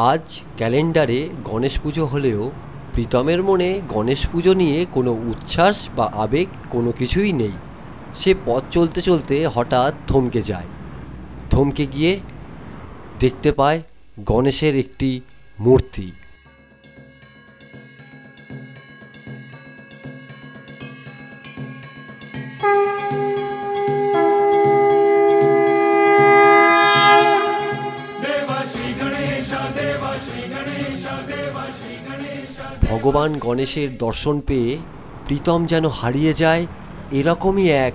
আজ ক্যালেন্ডারে গণেশ পুজো হলেও প্রীতমের মনে গণেশ পুজো নিয়ে কোনো উচ্ছ্বাস বা আবেগ কোনো কিছুই নেই। সে পথ চলতে চলতে হঠাৎ থমকে যায়। থমকে গিয়ে দেখতে পায় গণেশের একটি মূর্তি। ভগবান গণেশের দর্শন পেয়ে প্রীতম যেন হারিয়ে যায় এরকমই এক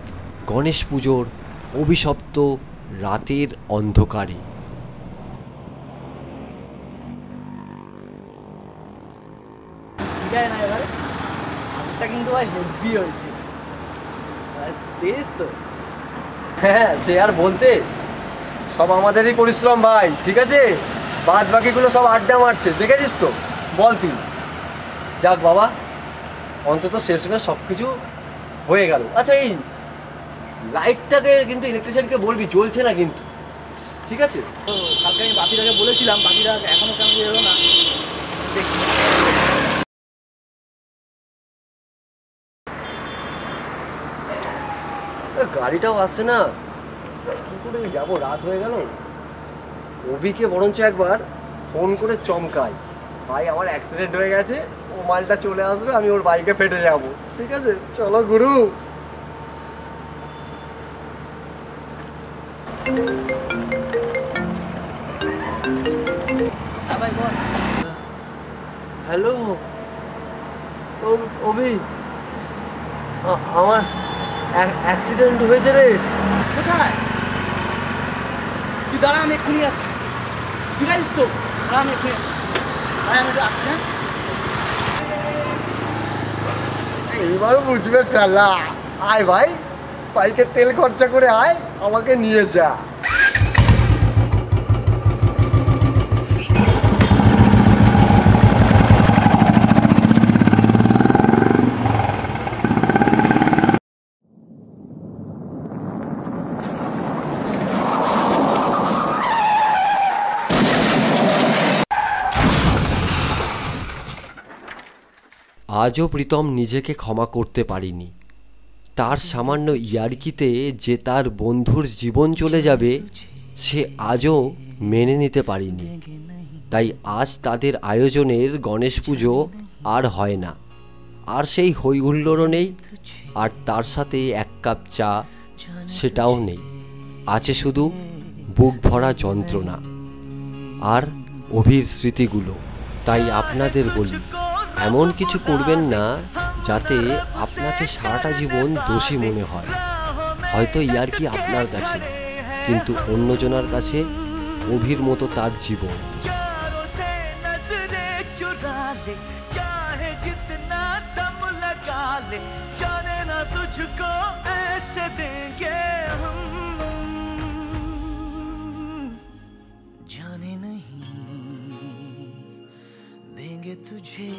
গণেশ পুজোর অভিশপ্ত রাতের অন্ধকারে। কিন্তু ভাই হেভি হয়েছে। তো হ্যাঁ, সে আর বলতে, সব আমাদেরই পরিশ্রম ভাই। ঠিক আছে, বাদ বাকিগুলো সব আড্ডা মারছে, দেখেছিস তো? বল তুই। যাক বাবা, অন্তত শেষমেশ সব কিছু হয়ে গেল। আচ্ছা, এই লাইটটাকে কিন্তু ইলেকট্রিশিয়ানকে বলবি, জ্বলছে না কিন্তু। ঠিক আছে, তো কালকে আমি বাপিদাকে বলেছিলাম, বাপিদা এখনো কেন এলো না দেখি। গাড়িটাও আসছে না, কি করে যাবো? রাত হয়ে গেল। অভিকে বরঞ্চ একবার ফোন করে চমকাই, ভাই আমার অ্যাক্সিডেন্ট হয়ে গেছে, ও মালটা চলে আসবে, আমি ওর বাইকে ফেটে যাব। ঠিক আছে, চলো গুরু। হ্যালো অভি, আমার অ্যাক্সিডেন্ট হয়েছে রে। কোথায়? তুই দাঁড়া, আমি এক্ষুনি যাচ্ছি। ঠিক আছে তো, দাঁড়া, আমি এক্ষুনি যাচ্ছি। ভাই আমি তো আসছি। এইবার বুঝবে চালা। আয় ভাই, বাইকের তেল খরচা করে আয়, আমাকে নিয়ে যা। আজও প্রীতম নিজেকে ক্ষমা করতে পারেনি। তার সামান্য ইয়ার্কিতে যে তার বন্ধুর জীবন চলে যাবে, সে আজও মেনে নিতে পারেনি। তাই আজ তাদের আয়োজনের গণেশ পুজো আর হয় না। আর সেই হইহুল্লোড়ও নেই, আর তার সাথে এক কাপ চা, সেটাও নেই। আছে শুধু বুক ভরা যন্ত্রণা আর অভির স্মৃতিগুলো। তাই আপনাদের বলি, এমন কিছু করবেন না যাতে আপনাকে সারাটা জীবন দোষী মনে হয়। হয়তো ইয়ার্কি আপনার কাছে, কিন্তু অন্যজনের কাছে অভির মতো তার জীবন। जाने नहीं देंगे तुझे